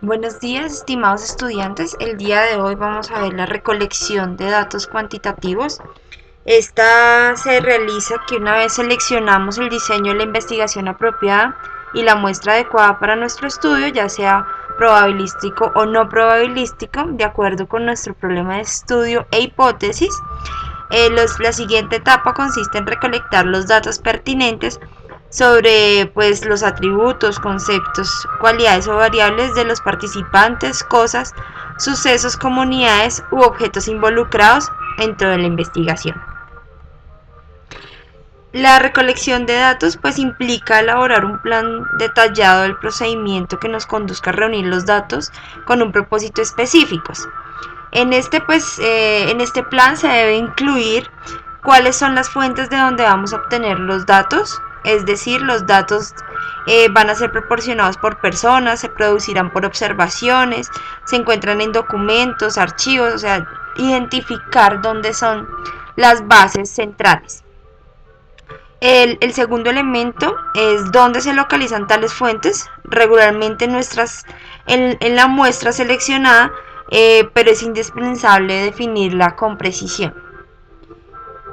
Buenos días, estimados estudiantes. El día de hoy vamos a ver la recolección de datos cuantitativos. Esta se realiza que una vez seleccionamos el diseño de la investigación apropiada y la muestra adecuada para nuestro estudio, ya sea probabilístico o no probabilístico, de acuerdo con nuestro problema de estudio e hipótesis. La siguiente etapa consiste en recolectar los datos pertinentes sobre pues, los atributos, conceptos, cualidades o variables de los participantes, cosas, sucesos, comunidades u objetos involucrados en toda la investigación. La recolección de datos pues implica elaborar un plan detallado del procedimiento que nos conduzca a reunir los datos con un propósito específico. En este plan se debe incluir cuáles son las fuentes de donde vamos a obtener los datos, es decir, los datos van a ser proporcionados por personas, se producirán por observaciones, se encuentran en documentos, archivos, o sea, identificar dónde son las bases centrales. El segundo elemento es dónde se localizan tales fuentes, regularmente en la muestra seleccionada, pero es indispensable definirla con precisión.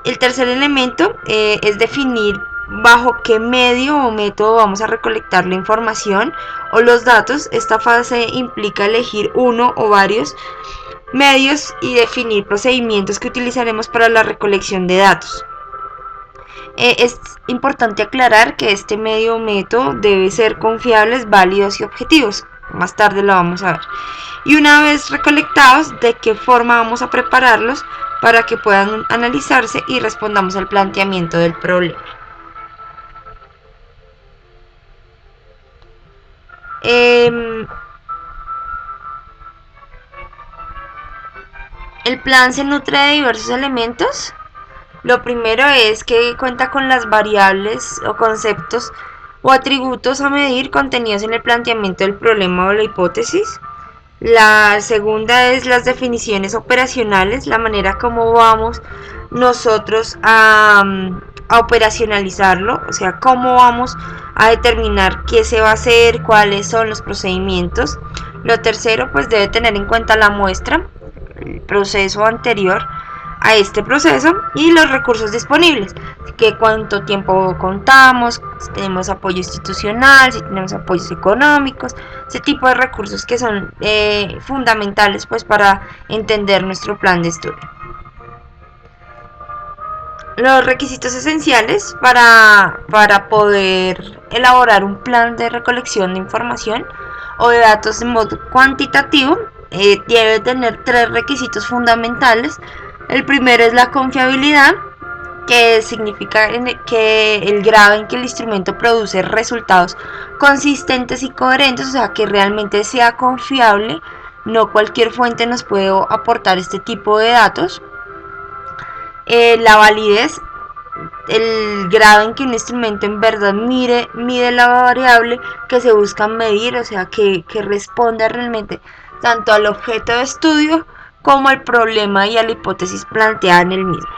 El tercer elemento es definir bajo qué medio o método vamos a recolectar la información o los datos. Esta fase implica elegir uno o varios medios y definir procedimientos que utilizaremos para la recolección de datos. Es importante aclarar que este medio o método debe ser confiables, válidos y objetivos. Más tarde lo vamos a ver. Y una vez recolectados, de qué forma vamos a prepararlos para que puedan analizarse y respondamos al planteamiento del problema. El plan se nutre de diversos elementos. Lo primero es que cuenta con las variables o conceptos o atributos a medir contenidos en el planteamiento del problema o la hipótesis. La segunda es las definiciones operacionales, la manera como vamos nosotros a operacionalizarlo, o sea, cómo vamos a determinar qué se va a hacer, cuáles son los procedimientos. Lo tercero, pues debe tener en cuenta la muestra, el proceso anterior a este proceso y los recursos disponibles, que cuánto tiempo contamos, si tenemos apoyo institucional, si tenemos apoyos económicos, ese tipo de recursos que son fundamentales pues para entender nuestro plan de estudio. Los requisitos esenciales para poder elaborar un plan de recolección de información o de datos de modo cuantitativo debe tener tres requisitos fundamentales. El primero es la confiabilidad, que significa que el grado en que el instrumento produce resultados consistentes y coherentes, o sea, que realmente sea confiable. No cualquier fuente nos puede aportar este tipo de datos. La validez, el grado en que un instrumento en verdad mide la variable que se busca medir, o sea, que responde realmente tanto al objeto de estudio como al problema y a la hipótesis planteada en el mismo.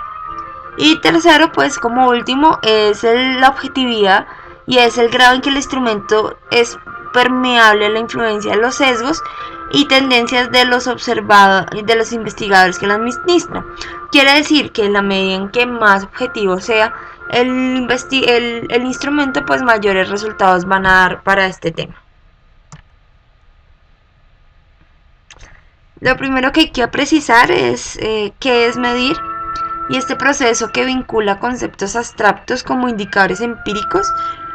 Y tercero, pues como último, es la objetividad y es el grado en que el instrumento es permeable a la influencia de los sesgos y tendencias de de los investigadores que lo administran. Quiere decir que en la medida en que más objetivo sea el instrumento, pues mayores resultados van a dar para este tema. Lo primero que hay que precisar es qué es medir. Y este proceso que vincula conceptos abstractos como indicadores empíricos.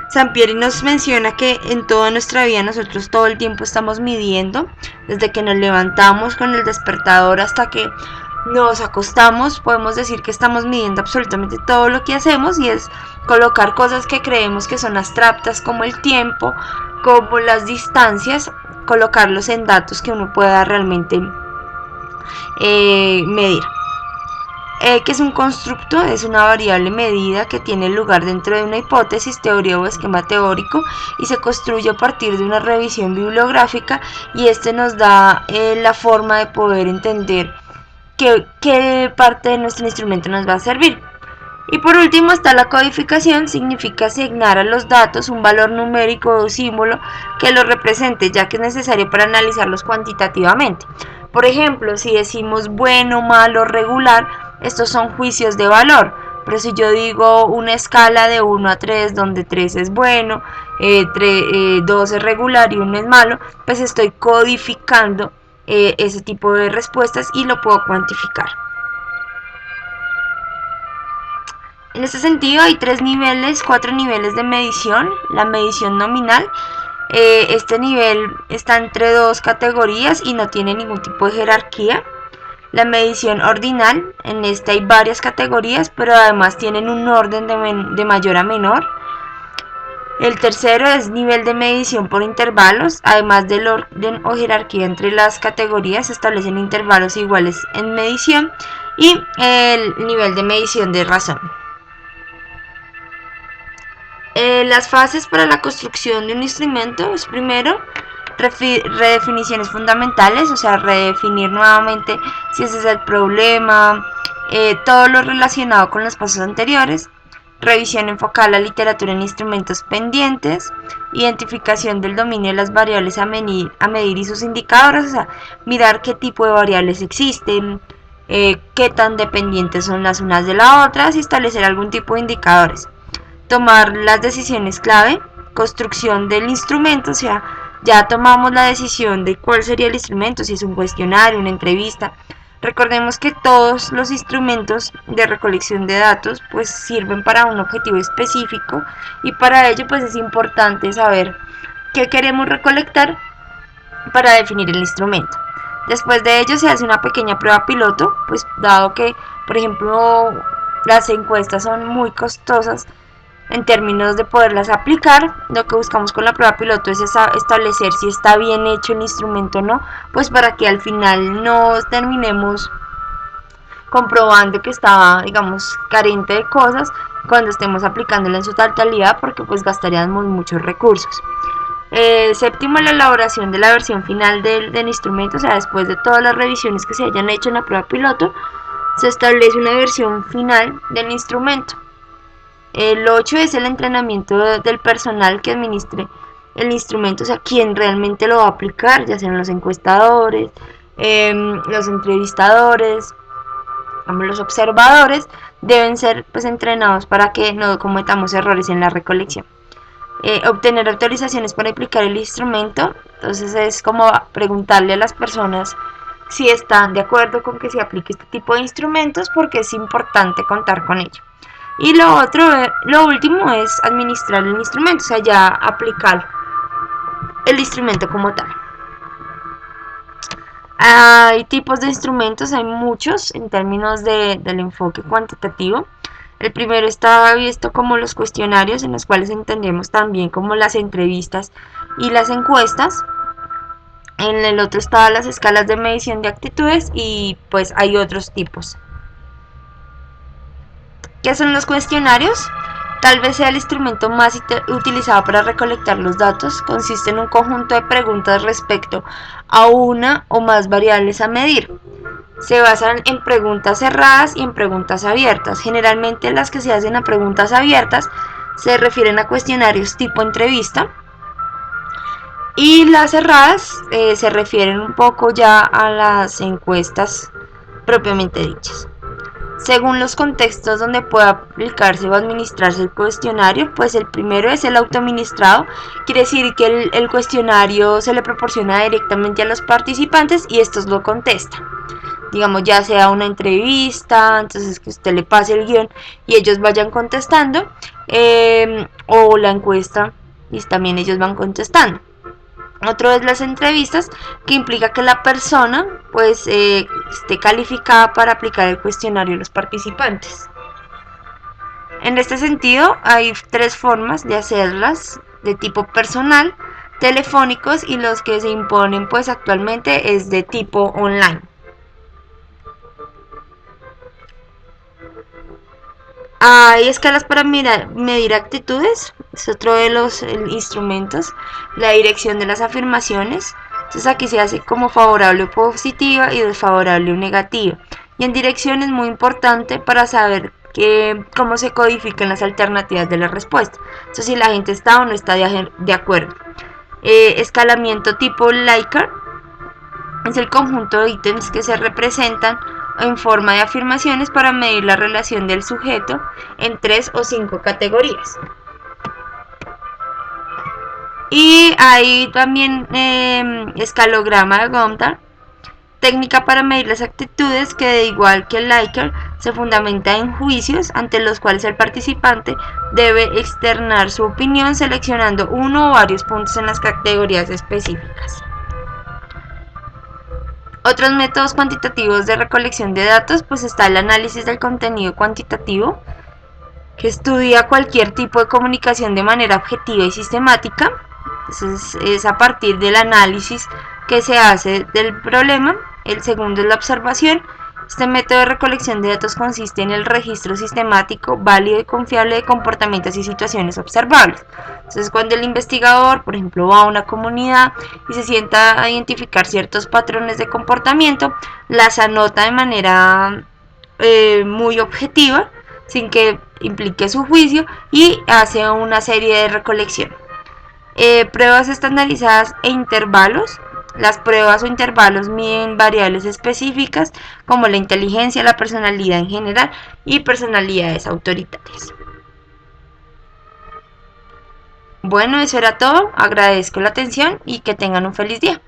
Sampieri nos menciona que en toda nuestra vida nosotros todo el tiempo estamos midiendo, desde que nos levantamos con el despertador hasta que nos acostamos, podemos decir que estamos midiendo absolutamente todo lo que hacemos, y es colocar cosas que creemos que son abstractas como el tiempo, como las distancias, colocarlos en datos que uno pueda realmente medir. Que es un constructo, es una variable medida que tiene lugar dentro de una hipótesis, teoría o esquema teórico y se construye a partir de una revisión bibliográfica, y este nos da la forma de poder entender qué parte de nuestro instrumento nos va a servir. Y por último está la codificación, significa asignar a los datos un valor numérico o símbolo que los represente, ya que es necesario para analizarlos cuantitativamente. Por ejemplo, si decimos bueno, malo, regular, estos son juicios de valor. Pero si yo digo una escala de 1 a 3, donde 3 es bueno, 2 es regular y 1 es malo, pues estoy codificando ese tipo de respuestas y lo puedo cuantificar. En este sentido hay cuatro niveles de medición. La medición nominal, este nivel está entre dos categorías y no tiene ningún tipo de jerarquía. La medición ordinal, en esta hay varias categorías, pero además tienen un orden de mayor a menor. El tercero es nivel de medición por intervalos. Además del orden o jerarquía entre las categorías, se establecen intervalos iguales en medición. Y el nivel de medición de razón. Las fases para la construcción de un instrumento es primero redefiniciones fundamentales, o sea, redefinir nuevamente si ese es el problema, todo lo relacionado con los pasos anteriores, revisión enfocada a la literatura en instrumentos pendientes, identificación del dominio de las variables a medir y sus indicadores, o sea, mirar qué tipo de variables existen, qué tan dependientes son las unas de las otras y establecer algún tipo de indicadores. Tomar las decisiones clave, construcción del instrumento, o sea, ya tomamos la decisión de cuál sería el instrumento, si es un cuestionario, una entrevista. Recordemos que todos los instrumentos de recolección de datos pues sirven para un objetivo específico y para ello pues es importante saber qué queremos recolectar para definir el instrumento. Después de ello se hace una pequeña prueba piloto, pues dado que por ejemplo las encuestas son muy costosas en términos de poderlas aplicar, lo que buscamos con la prueba piloto es establecer si está bien hecho el instrumento o no, pues para que al final no terminemos comprobando que estaba, digamos, carente de cosas cuando estemos aplicándola en su totalidad, porque pues gastaríamos muchos recursos. Séptimo, la elaboración de la versión final del instrumento, o sea, después de todas las revisiones que se hayan hecho en la prueba piloto, se establece una versión final del instrumento. El 8 es el entrenamiento del personal que administre el instrumento, o sea, quien realmente lo va a aplicar, ya sean los encuestadores, los entrevistadores, los observadores, deben ser pues entrenados para que no cometamos errores en la recolección. Obtener autorizaciones para aplicar el instrumento, entonces es como preguntarle a las personas si están de acuerdo con que se aplique este tipo de instrumentos, porque es importante contar con ello. Y lo último es administrar el instrumento, o sea, ya aplicar el instrumento como tal. Hay tipos de instrumentos, hay muchos en términos del enfoque cuantitativo. El primero está visto como los cuestionarios, en los cuales entendemos también como las entrevistas y las encuestas. En el otro están las escalas de medición de actitudes y pues hay otros tipos. ¿Qué son los cuestionarios? Tal vez sea el instrumento más utilizado para recolectar los datos. Consiste en un conjunto de preguntas respecto a una o más variables a medir. Se basan en preguntas cerradas y en preguntas abiertas. Generalmente las que se hacen a preguntas abiertas se refieren a cuestionarios tipo entrevista. Y las cerradas se refieren un poco ya a las encuestas propiamente dichas. Según los contextos donde pueda aplicarse o administrarse el cuestionario, pues el primero es el autoadministrado, quiere decir que el cuestionario se le proporciona directamente a los participantes y estos lo contestan. Digamos, ya sea una entrevista, entonces que usted le pase el guión y ellos vayan contestando, o la encuesta y también ellos van contestando. Otro es las entrevistas, que implica que la persona pues esté calificada para aplicar el cuestionario a los participantes. En este sentido hay tres formas de hacerlas: de tipo personal, telefónicos, y los que se imponen pues actualmente es de tipo online. Hay escalas para medir actitudes, es otro de los instrumentos. La dirección de las afirmaciones, entonces aquí se hace como favorable o positiva y desfavorable o negativa. Y en dirección es muy importante para saber cómo se codifican las alternativas de la respuesta. Entonces, si la gente está o no está de acuerdo. Escalamiento tipo Likert es el conjunto de ítems que se representan en forma de afirmaciones para medir la relación del sujeto en 3 o 5 categorías. Y hay también escalograma de Goddard, técnica para medir las actitudes que, de igual que el Likert, se fundamenta en juicios ante los cuales el participante debe externar su opinión seleccionando uno o varios puntos en las categorías específicas. Otros métodos cuantitativos de recolección de datos, pues está el análisis del contenido cuantitativo, que estudia cualquier tipo de comunicación de manera objetiva y sistemática. Entonces, es a partir del análisis que se hace del problema. El segundo es la observación. Este método de recolección de datos consiste en el registro sistemático, válido y confiable de comportamientos y situaciones observables. Entonces, cuando el investigador, por ejemplo, va a una comunidad y se sienta a identificar ciertos patrones de comportamiento, las anota de manera muy objetiva, sin que implique su juicio, y hace una serie de recolección. Pruebas estandarizadas e intervalos. Las pruebas o intervalos miden variables específicas como la inteligencia, la personalidad en general y personalidades autoritarias. Bueno, eso era todo. Agradezco la atención y que tengan un feliz día.